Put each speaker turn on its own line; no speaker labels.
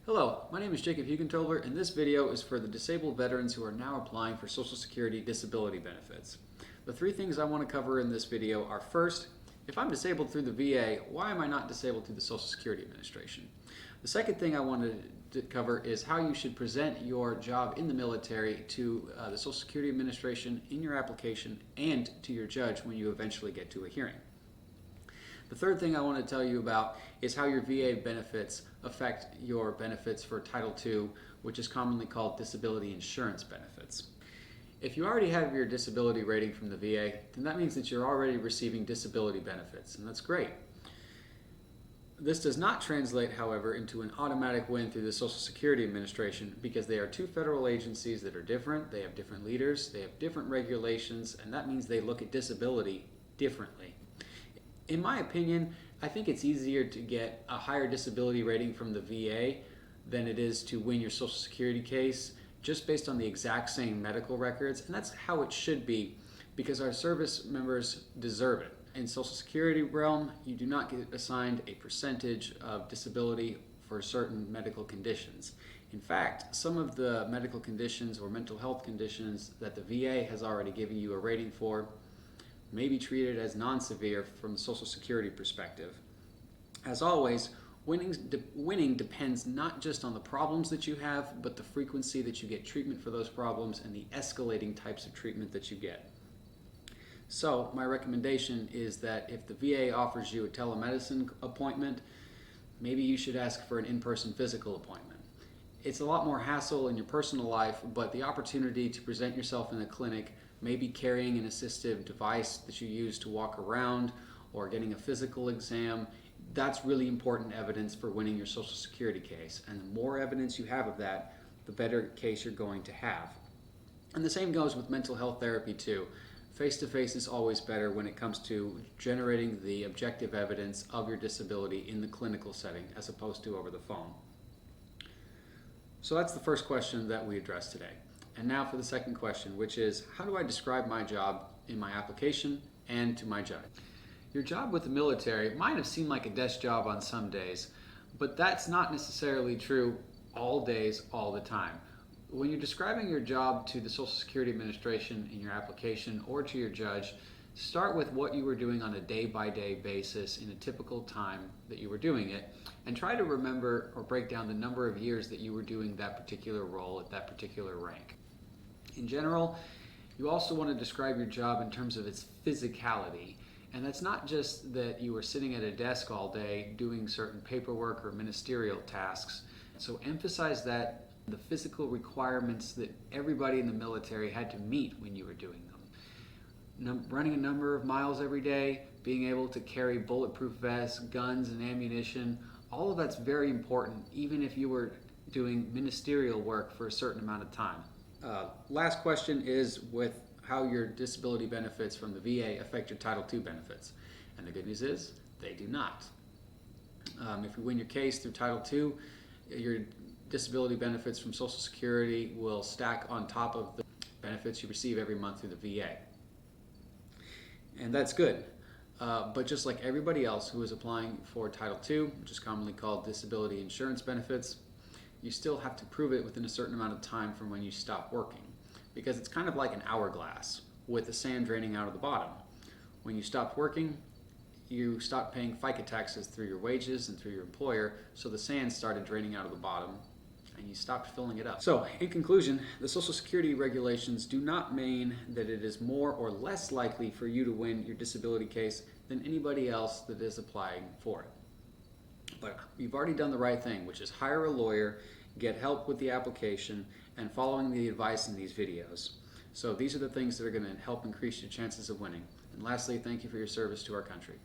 Hello, my name is Jacob Hugentobler, and this video is for the disabled veterans who are now applying for Social Security disability benefits. The three things I want to cover in this video are: first, if I'm disabled through the VA, why am I not disabled through the Social Security Administration? The second thing I wanted to cover is how you should present your job in the military to the Social Security Administration in your application and to your judge when you eventually get to a hearing. The third thing I want to tell you about is how your VA benefits affect your benefits for Title II, which is commonly called disability insurance benefits. If you already have your disability rating from the VA, then that means that you're already receiving disability benefits, and that's great. This does not translate, however, into an automatic win through the Social Security Administration because they are two federal agencies that are different, they have different leaders, they have different regulations, and that means they look at disability differently. In my opinion, I think it's easier to get a higher disability rating from the VA than it is to win your Social Security case just based on the exact same medical records, and that's how it should be because our service members deserve it. In Social Security realm, you do not get assigned a percentage of disability for certain medical conditions. In fact, some of the medical conditions or mental health conditions that the VA has already given you a rating for may be treated as non-severe from the Social Security perspective. As always, winning depends not just on the problems that you have, but the frequency that you get treatment for those problems and the escalating types of treatment that you get. So my recommendation is that if the VA offers you a telemedicine appointment, maybe you should ask for an in-person physical appointment. It's a lot more hassle in your personal life, but the opportunity to present yourself in a clinic, maybe carrying an assistive device that you use to walk around or getting a physical exam, that's really important evidence for winning your Social Security case. And the more evidence you have of that, the better case you're going to have. And the same goes with mental health therapy too. Face-to-face is always better when it comes to generating the objective evidence of your disability in the clinical setting as opposed to over the phone. So that's the first question that we addressed today. And now for the second question, which is, how do I describe my job in my application and to my judge? Your job with the military might have seemed like a desk job on some days, but that's not necessarily true all days, all the time. When you're describing your job to the Social Security Administration in your application or to your judge, start with what you were doing on a day-by-day basis in a typical time that you were doing it, and try to remember or break down the number of years that you were doing that particular role at that particular rank. In general, you also want to describe your job in terms of its physicality. And that's not just that you were sitting at a desk all day doing certain paperwork or ministerial tasks. So emphasize that the physical requirements that everybody in the military had to meet when you were doing them. Running a number of miles every day, being able to carry bulletproof vests, guns, and ammunition, all of that's very important, even if you were doing ministerial work for a certain amount of time. Last question is with how your disability benefits from the VA affect your Title II benefits. And the good news is, they do not. If you win your case through Title II, your disability benefits from Social Security will stack on top of the benefits you receive every month through the VA. And that's good. But just like everybody else who is applying for Title II, which is commonly called disability insurance benefits, you still have to prove it within a certain amount of time from when you stop working, because it's kind of like an hourglass with the sand draining out of the bottom. When you stopped working, you stopped paying FICA taxes through your wages and through your employer, so the sand started draining out of the bottom and you stopped filling it up. So, in conclusion, the Social Security regulations do not mean that it is more or less likely for you to win your disability case than anybody else that is applying for it. But you've already done the right thing, which is hire a lawyer, get help with the application, and following the advice in these videos. So these are the things that are going to help increase your chances of winning. And lastly, thank you for your service to our country.